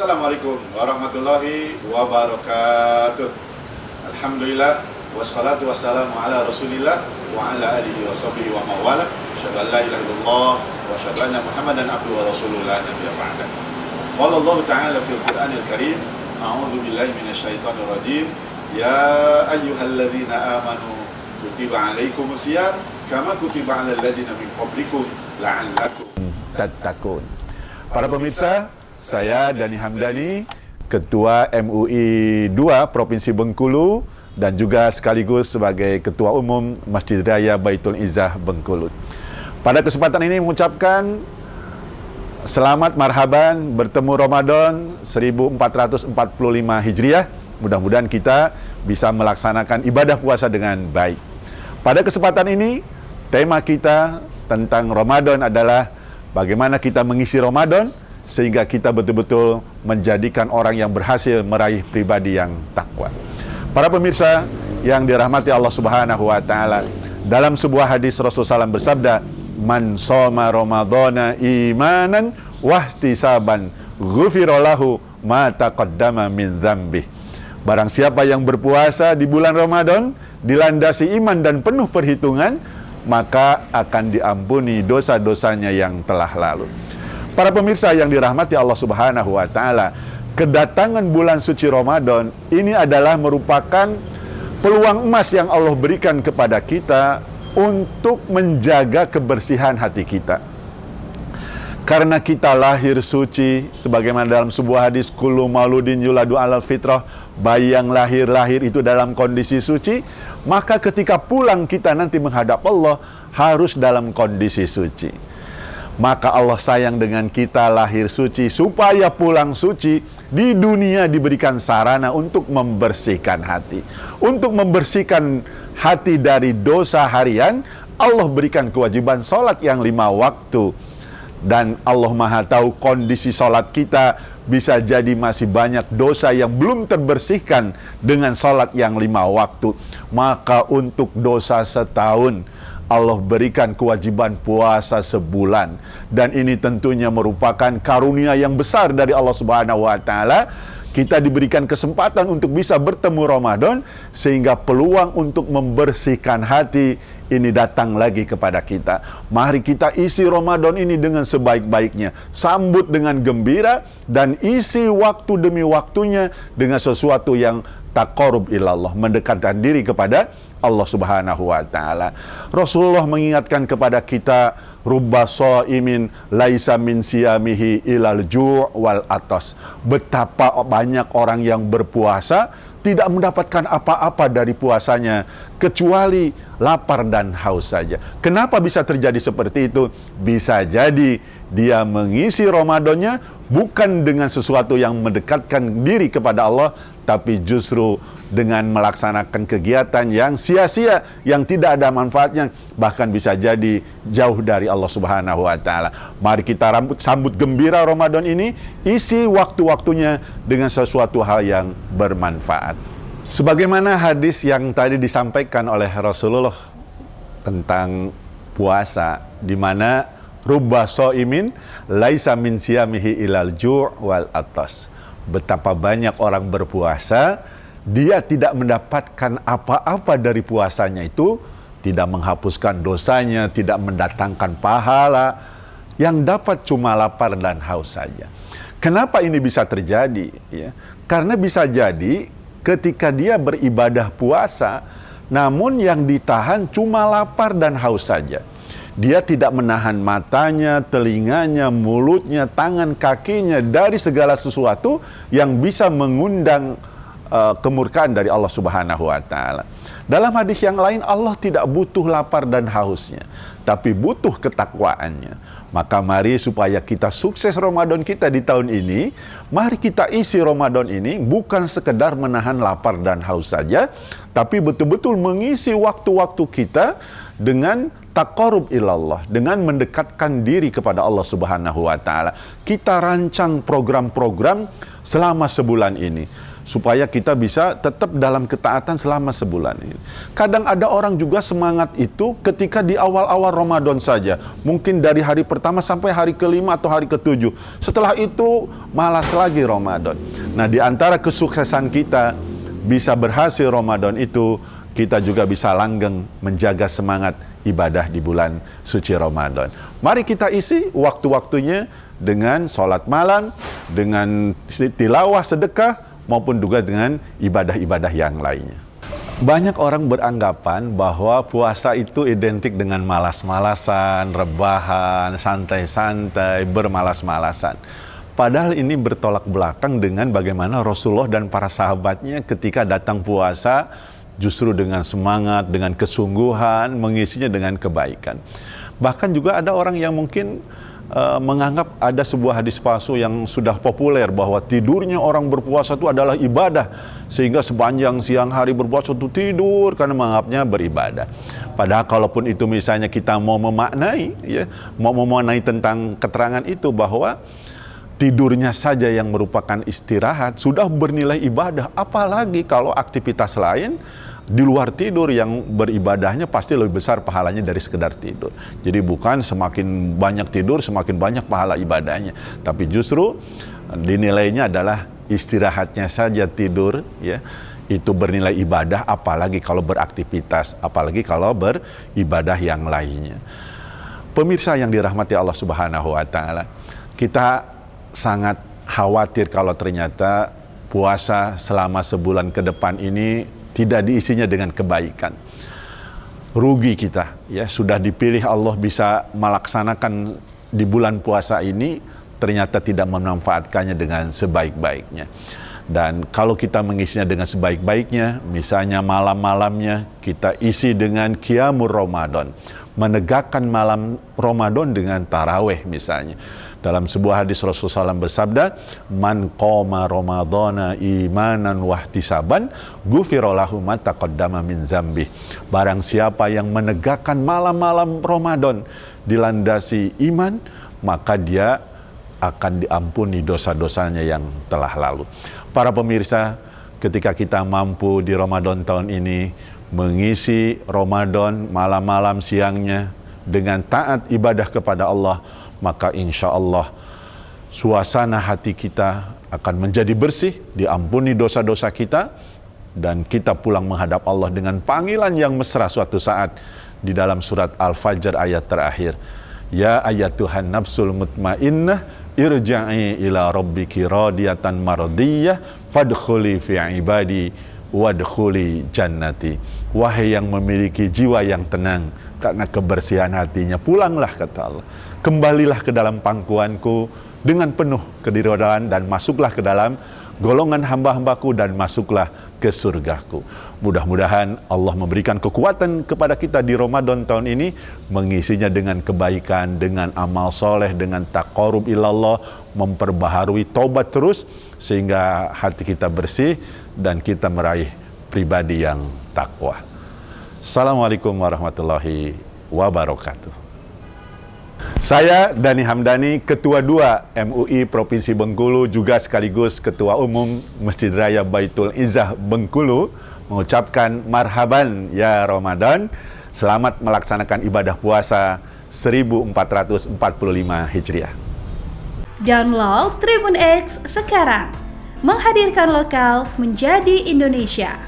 Assalamualaikum warahmatullahi wabarakatuh. Alhamdulillah wassalatu wassalamu ala Rasulillah wa ala alihi wa sahbihi wa mawala. Asyhadu an la ilaha illallah wa asyhadu anna Muhammadan abduhu wa rasuluhu la nabiyya ba'da. Qala Allah Ta'ala fil Qur'anil Karim, a'udzu billahi minasyaitonir rajim. Ya ayyuhalladzina amanu kutiba alaikumus syiyam kama kutiba alal ladzina min qablikum la'allakum tattaqun. Para pemirsa, saya Dani Hamdani, Ketua MUI 2 Provinsi Bengkulu dan juga sekaligus sebagai Ketua Umum Masjid Raya Baitul Izzah Bengkulu. Pada kesempatan ini mengucapkan selamat marhaban bertemu Ramadan 1445 Hijriah. Mudah-mudahan kita bisa melaksanakan ibadah puasa dengan baik. Pada kesempatan ini, tema kita tentang Ramadan adalah bagaimana kita mengisi Ramadan sehingga kita betul-betul menjadikan orang yang berhasil meraih pribadi yang takwa. Para pemirsa yang dirahmati Allah Subhanahu wa taala, dalam sebuah hadis Rasulullah SAW bersabda, "Man shoma Ramadhana imanan wahtisaban, ghufira lahu ma taqaddama min dzambih." Barang siapa yang berpuasa di bulan Ramadan dilandasi iman dan penuh perhitungan, maka akan diampuni dosa-dosanya yang telah lalu. Para pemirsa yang dirahmati Allah Subhanahu wa taala, kedatangan bulan suci Ramadan ini adalah merupakan peluang emas yang Allah berikan kepada kita untuk menjaga kebersihan hati kita. Karena kita lahir suci, sebagaimana dalam sebuah hadis, kullu mauludin yuladu alal fitrah, bayi yang lahir itu dalam kondisi suci, maka ketika pulang kita nanti menghadap Allah harus dalam kondisi suci. Maka Allah sayang dengan kita lahir suci, supaya pulang suci di dunia diberikan sarana untuk membersihkan hati. Untuk membersihkan hati dari dosa harian, Allah berikan kewajiban sholat yang 5 waktu. Dan Allah Maha tahu kondisi sholat kita bisa jadi masih banyak dosa yang belum terbersihkan dengan sholat yang 5 waktu. Maka untuk dosa setahun, Allah berikan kewajiban puasa sebulan. Dan ini tentunya merupakan karunia yang besar dari Allah Subhanahu wa taala. Kita diberikan kesempatan untuk bisa bertemu Ramadan, sehingga peluang untuk membersihkan hati ini datang lagi kepada kita. Mari kita isi Ramadan ini dengan sebaik-baiknya. Sambut dengan gembira dan isi waktu demi waktunya dengan sesuatu yang taqarrub ilallah, mendekatkan diri kepada Allah Subhanahu wa taala. Rasulullah mengingatkan kepada kita, rubba shaimin laisa min siyamihi ilal ju' wal atas. Betapa banyak orang yang berpuasa tidak mendapatkan apa-apa dari puasanya kecuali lapar dan haus saja. Kenapa bisa terjadi seperti itu? Bisa jadi dia mengisi Ramadannya bukan dengan sesuatu yang mendekatkan diri kepada Allah, tapi justru dengan melaksanakan kegiatan yang sia-sia, yang tidak ada manfaatnya, bahkan bisa jadi jauh dari Allah Subhanahu wa taala. Mari kita sambut gembira Ramadan ini, isi waktu-waktunya dengan sesuatu hal yang bermanfaat. Sebagaimana hadis yang tadi disampaikan oleh Rasulullah tentang puasa, di mana rubba shaimin laisa min siyamihi ilal ju' wal atas. Betapa banyak orang berpuasa, dia tidak mendapatkan apa-apa dari puasanya itu, tidak menghapuskan dosanya, tidak mendatangkan pahala, yang dapat cuma lapar dan haus saja. Kenapa ini bisa terjadi? Ya, karena bisa jadi ketika dia beribadah puasa, namun yang ditahan cuma lapar dan haus saja. Dia tidak menahan matanya, telinganya, mulutnya, tangan, kakinya dari segala sesuatu yang bisa mengundang kemurkaan dari Allah Subhanahu wa taala. Dalam hadis yang lain, Allah tidak butuh lapar dan hausnya, tapi butuh ketakwaannya. Maka mari supaya kita sukses Ramadan kita di tahun ini, mari kita isi Ramadan ini bukan sekedar menahan lapar dan haus saja, tapi betul-betul mengisi waktu-waktu kita dengan taqarrub ilallah, dengan mendekatkan diri kepada Allah Subhanahu wa taala. Kita rancang program-program selama sebulan ini. supaya kita bisa tetap dalam ketaatan selama sebulan ini. Kadang ada orang juga semangat itu ketika di awal-awal Ramadan saja, mungkin dari hari pertama sampai hari ke-5 atau hari ke-7. Setelah itu malas lagi Ramadan. Nah, di antara kesuksesan kita bisa berhasil Ramadan itu, kita juga bisa langgeng menjaga semangat ibadah di bulan suci Ramadan. Mari kita isi waktu-waktunya dengan sholat malam, dengan tilawah, sedekah, maupun juga dengan ibadah-ibadah yang lainnya. Banyak orang beranggapan bahwa puasa itu identik dengan malas-malasan, rebahan, santai-santai, bermalas-malasan. Padahal ini bertolak belakang dengan bagaimana Rasulullah dan para sahabatnya ketika datang puasa justru dengan semangat, dengan kesungguhan, mengisinya dengan kebaikan. Bahkan juga ada orang yang mungkin menganggap ada sebuah hadis palsu yang sudah populer bahwa tidurnya orang berpuasa itu adalah ibadah, sehingga sepanjang siang hari berpuasa itu tidur karena menganggapnya beribadah. Padahal kalaupun itu misalnya kita mau memaknai, ya, mau memaknai tentang keterangan itu bahwa tidurnya saja yang merupakan istirahat sudah bernilai ibadah, apalagi kalau aktivitas lain di luar tidur yang beribadahnya pasti lebih besar pahalanya dari sekedar tidur. Jadi bukan semakin banyak tidur semakin banyak pahala ibadahnya, tapi justru dinilainya adalah istirahatnya saja tidur, ya, itu bernilai ibadah, apalagi kalau beraktivitas, apalagi kalau beribadah yang lainnya. Pemirsa yang dirahmati Allah Subhanahu wa taala, kita sangat khawatir kalau ternyata puasa selama sebulan ke depan ini tidak diisinya dengan kebaikan. Rugi kita, ya, sudah dipilih Allah bisa melaksanakan di bulan puasa ini, ternyata tidak memanfaatkannya dengan sebaik-baiknya. Dan kalau kita mengisinya dengan sebaik-baiknya, misalnya malam-malamnya kita isi dengan Qiyamul Ramadan, menegakkan malam Ramadan dengan taraweh misalnya. Dalam sebuah hadis Rasulullah SAW bersabda, "Man qoma Ramadhana imanan wahtisaban, ghufira lahu ma taqaddama min dzambih." Barang siapa yang menegakkan malam-malam Ramadan dilandasi iman, maka dia akan diampuni dosa-dosanya yang telah lalu. Para pemirsa, ketika kita mampu di Ramadan tahun ini mengisi Ramadan malam-malam siangnya dengan taat ibadah kepada Allah, maka insya Allah suasana hati kita akan menjadi bersih, diampuni dosa-dosa kita, dan kita pulang menghadap Allah dengan panggilan yang mesra suatu saat di dalam surat Al-Fajr ayat terakhir. Ya ayyatuhan nafsul mutmainnah irja'i ila rabbiki radiyatan mardiyah fadkhuli fi ibadi wadkhuli jannati. Wahai yang memiliki jiwa yang tenang karena kebersihan hatinya, pulanglah, kata Allah, kembalilah ke dalam pangkuanku dengan penuh keridhaan dan masuklah ke dalam golongan hamba-hambaku dan masuklah ke surgaku. Mudah-mudahan Allah memberikan kekuatan kepada kita di Ramadan tahun ini, mengisinya dengan kebaikan, dengan amal soleh, dengan taqarrub ilallah, memperbaharui taubat terus, sehingga hati kita bersih dan kita meraih pribadi yang takwa. Assalamualaikum warahmatullahi wabarakatuh. Saya Dhani Hamdani, Ketua 2 MUI Provinsi Bengkulu, juga sekaligus Ketua Umum Masjid Raya Baitul Izzah Bengkulu, mengucapkan marhaban ya Ramadan. Selamat melaksanakan ibadah puasa 1445 Hijriah. Download Tribun X sekarang, menghadirkan lokal menjadi Indonesia.